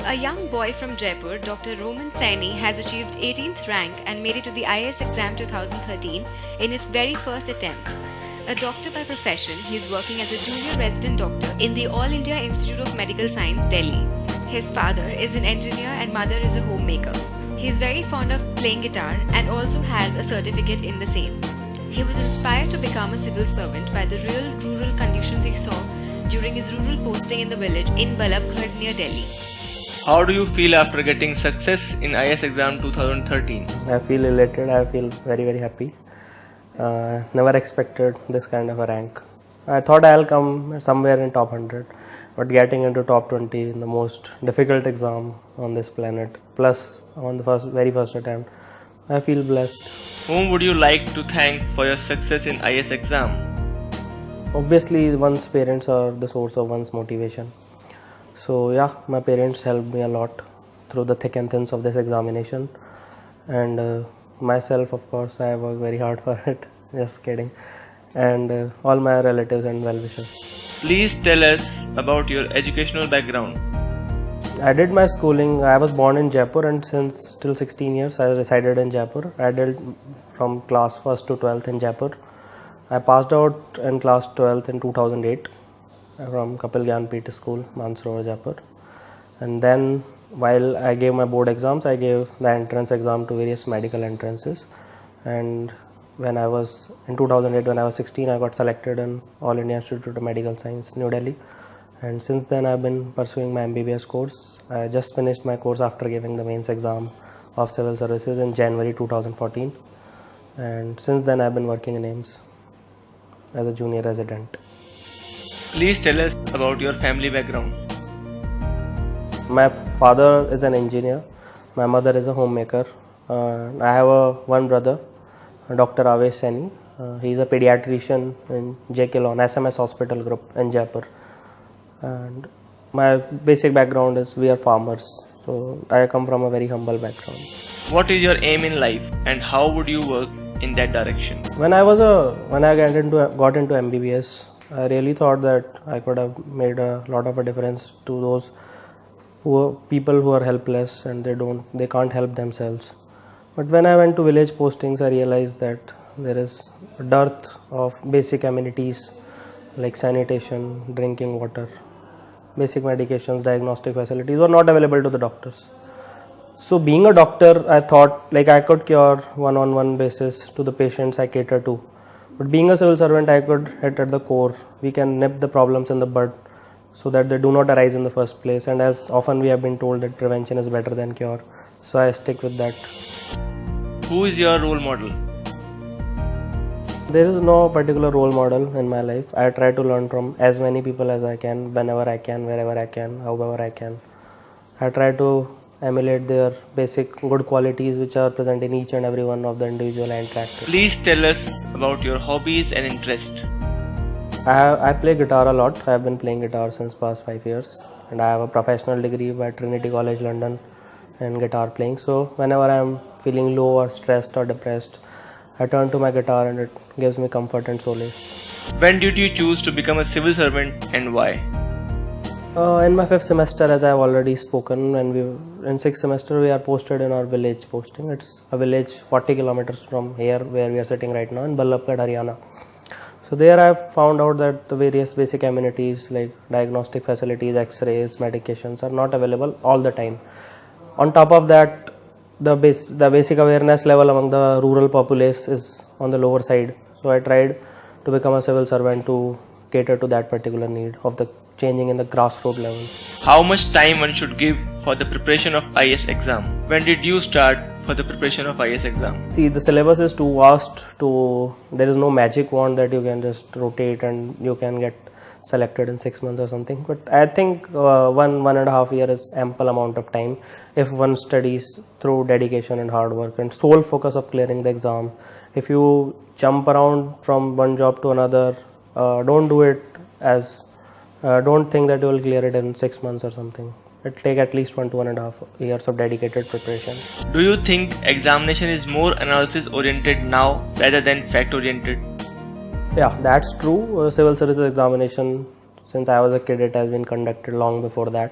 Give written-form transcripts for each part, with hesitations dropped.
A young boy from Jaipur, Dr. Roman Saini, has achieved 18th rank and made it to the IAS Exam 2013 in his very first attempt. A doctor by profession, he is working as a junior resident doctor in the All India Institute of Medical Science, Delhi. His father is an engineer and mother is a homemaker. He is very fond of playing guitar and also has a certificate in the same. He was inspired to become a civil servant by the real rural conditions he saw during his rural posting in the village in Balabghar near Delhi. How do you feel after getting success in IAS Exam 2013? I feel elated, I feel very happy. Never expected this kind of a rank. I thought I'll come somewhere in top 100, but getting into top 20 in the most difficult exam on this planet, plus on the very first attempt, I feel blessed. Whom would you like to thank for your success in IAS Exam? Obviously, one's parents are the source of one's motivation. So yeah, my parents helped me a lot through the thick and thins of this examination, and myself, of course, I worked very hard for it. Just kidding. And all my relatives and well-wishers. Please tell us about your educational background. I did my schooling. I was born in Jaipur, and since till 16 years I resided in Jaipur. I did from class 1st to 12th in Jaipur. I passed out in class 12th in 2008 from Kapil Gyan PT School, Mansarovar, Jaipur. And then while I gave my board exams, I gave the entrance exam to various medical entrances. And when I was in 2008, when I was 16, I got selected in All India Institute of Medical Science, New Delhi. And since then I've been pursuing my MBBS course. I just finished my course after giving the mains exam of civil services in January 2014. And since then I've been working in AIIMS as a junior resident. Please tell us about your family background. My father is an engineer. My mother is a homemaker. I have one brother, Dr. Saini. He is a pediatrician in JK Lawn, SMS Hospital Group in Jaipur. And my basic background is we are farmers. So I come from a very humble background. What is your aim in life and how would you work in that direction? When I got into MBBS, I really thought that I could have made a lot of a difference to those people who are helpless and they can't help themselves. But when I went to village postings, I realized that there is a dearth of basic amenities like sanitation, drinking water, basic medications, diagnostic facilities were not available to the doctors. So being a doctor, I thought like I could cure one-on-one basis to the patients I cater to. But being a civil servant, I could hit at the core. We can nip the problems in the bud so that they do not arise in the first place. And as often we have been told that prevention is better than cure. So I stick with that. Who is your role model? There is no particular role model in my life. I try to learn from as many people as I can, whenever I can, wherever I can, however I can. I try to emulate their basic good qualities which are present in each and every one of the individual I interact with. Please tell us about your hobbies and interests. I play guitar a lot. I have been playing guitar since past 5 years, and I have a professional degree by Trinity College London in guitar playing. So whenever I am feeling low or stressed or depressed, I turn to my guitar and it gives me comfort and solace. When did you choose to become a civil servant and why? In my 5th semester, as I have already spoken, and in 6th semester we are posted in our village posting. It's a village 40 kilometers from here where we are sitting right now in Balabghar, Haryana. So there I have found out that the various basic amenities like diagnostic facilities, x-rays, medications are not available all the time. On top of that, the basic awareness level among the rural populace is on the lower side. So I tried to become a civil servant to cater to that particular need of the changing in the grassroots level. How much time one should give for the preparation of IAS exam? When did you start for the preparation of IAS exam? See, the syllabus is too vast there is no magic wand that you can just rotate and you can get selected in 6 months or something. But I think 1.5 years is ample amount of time if one studies through dedication and hard work and sole focus of clearing the exam. If you jump around from one job to another, don't do it don't think that you will clear it in 6 months or something. It will take at least 1.5 years of dedicated preparation. Do you think examination is more analysis oriented now rather than fact oriented? Yeah, that's true. Civil service examination, since I was a kid, it has been conducted long before that.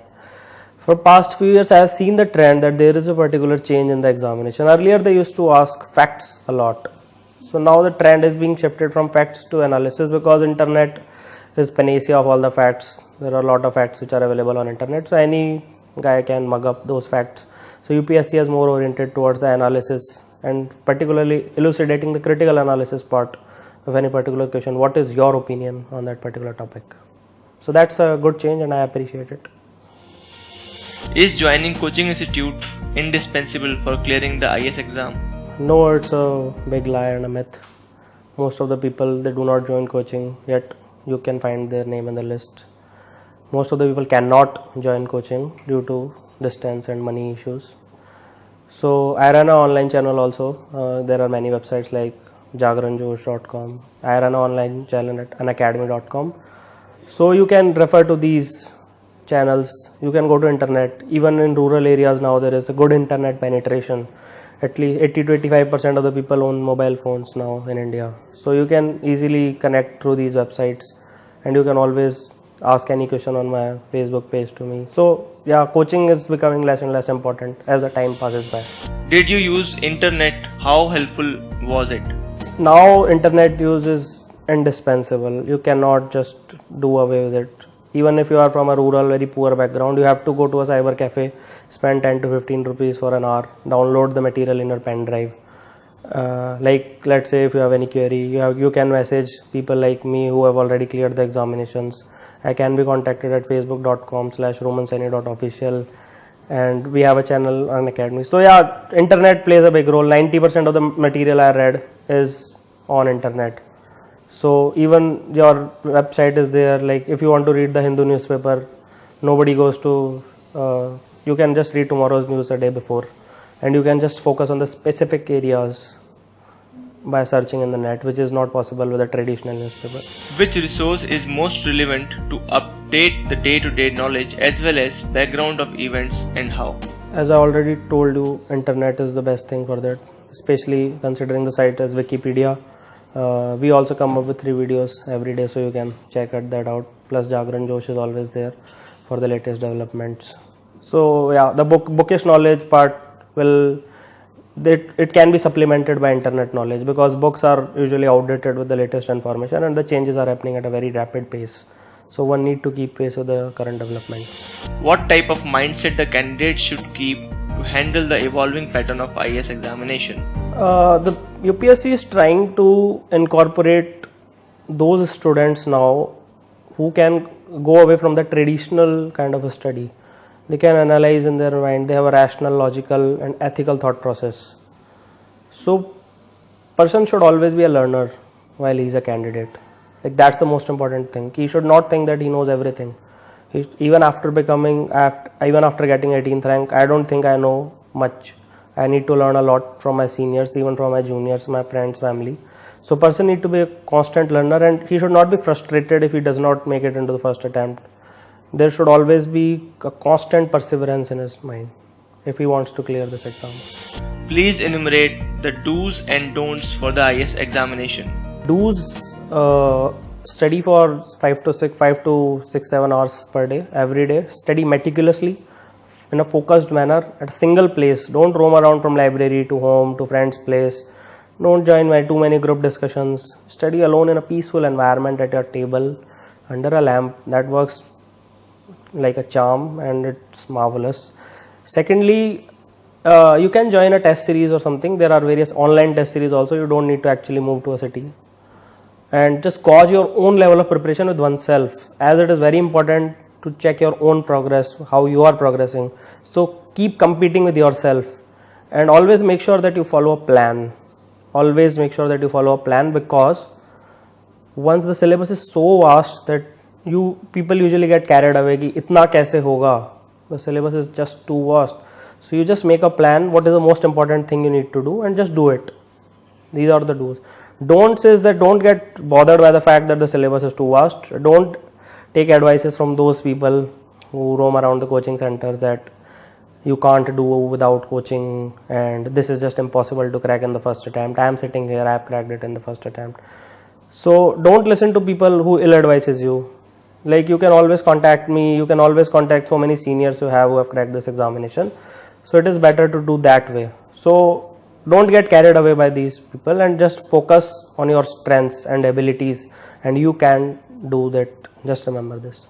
For past few years, I have seen the trend that there is a particular change in the examination. Earlier, they used to ask facts a lot. So now the trend is being shifted from facts to analysis, because internet is panacea of all the facts. There are a lot of facts which are available on internet. So any guy can mug up those facts. So UPSC is more oriented towards the analysis and particularly elucidating the critical analysis part of any particular question. What is your opinion on that particular topic? So that's a good change and I appreciate it. Is joining coaching institute indispensable for clearing the IAS exam? No, it's a big lie and a myth. Most of the people, they do not join coaching, yet you can find their name in the list. Most of the people cannot join coaching due to distance and money issues. So I run an online channel also. There are many websites like jagranjosh.com. I run an online channel at unacademy.com. So you can refer to these channels. You can go to internet. Even in rural areas now there is a good internet penetration. At least 80 to 85% of the people own mobile phones now in India. So you can easily connect through these websites and you can always ask any question on my Facebook page to me. So yeah, coaching is becoming less and less important as the time passes by. Did you use internet? How helpful was it? Now internet use is indispensable. You cannot just do away with it. Even if you are from a rural, very poor background, you have to go to a cyber cafe, spend 10 to 15 rupees for an hour, download the material in your pen drive. Like let's say if you have any query, you can message people like me who have already cleared the examinations. I can be contacted at facebook.com/romansaini.official, and we have a channel on Academy. So yeah, internet plays a big role. 90% of the material I read is on internet. So even your website is there. Like if you want to read the Hindu newspaper, nobody goes to, you can just read tomorrow's news a day before, and you can just focus on the specific areas by searching in the net, which is not possible with a traditional newspaper. Which resource is most relevant to update the day-to-day knowledge as well as background of events, and how? As I already told you, internet is the best thing for that, especially considering the site as Wikipedia. We also come up with 3 videos every day, so you can check that out. Plus Jagran Josh is always there for the latest developments. So yeah, the bookish knowledge part it can be supplemented by internet knowledge, because books are usually outdated with the latest information and the changes are happening at a very rapid pace. So one need to keep pace with the current developments. What type of mindset the candidate should keep to handle the evolving pattern of IAS examination? The UPSC is trying to incorporate those students now who can go away from the traditional kind of a study. They can analyze in their mind. They have a rational, logical and ethical thought process. So person should always be a learner while he is a candidate. Like that's the most important thing. He should not think that he knows everything. Even after getting 18th rank, I don't think I know much. I need to learn a lot from my seniors, even from my juniors, my friends, family. So person need to be a constant learner, and he should not be frustrated if he does not make it into the first attempt. There should always be a constant perseverance in his mind if he wants to clear this exam. Please enumerate the do's and don'ts for the IAS examination. Do's: study for 5 to 6-7 hours per day, every day. Study meticulously in a focused manner at a single place. Don't roam around from library to home to friend's place. Don't join too many group discussions. Study alone in a peaceful environment at your table under a lamp. That works like a charm and it's marvelous. Secondly, you can join a test series or something. There are various online test series also. You don't need to actually move to a city, and just gauge your own level of preparation with oneself, as it is very important to check your own progress, how you are progressing. So keep competing with yourself and always make sure that you follow a plan. Always make sure that you follow a plan, because once the syllabus is so vast that people usually get carried away ki itna kaise hoga, the syllabus is just too vast. So you just make a plan, what is the most important thing you need to do, and just do it. These are the do's. Don'ts is that don't get bothered by the fact that the syllabus is too vast. Don't take advices from those people who roam around the coaching centers that you can't do without coaching and this is just impossible to crack in the first attempt. I am sitting here, I have cracked it in the first attempt. So don't listen to people who ill advises you. like you can always contact me, you can always contact so many seniors you have who have cracked this examination. So it is better to do that way. So don't get carried away by these people and just focus on your strengths and abilities, and you can do that. Just remember this.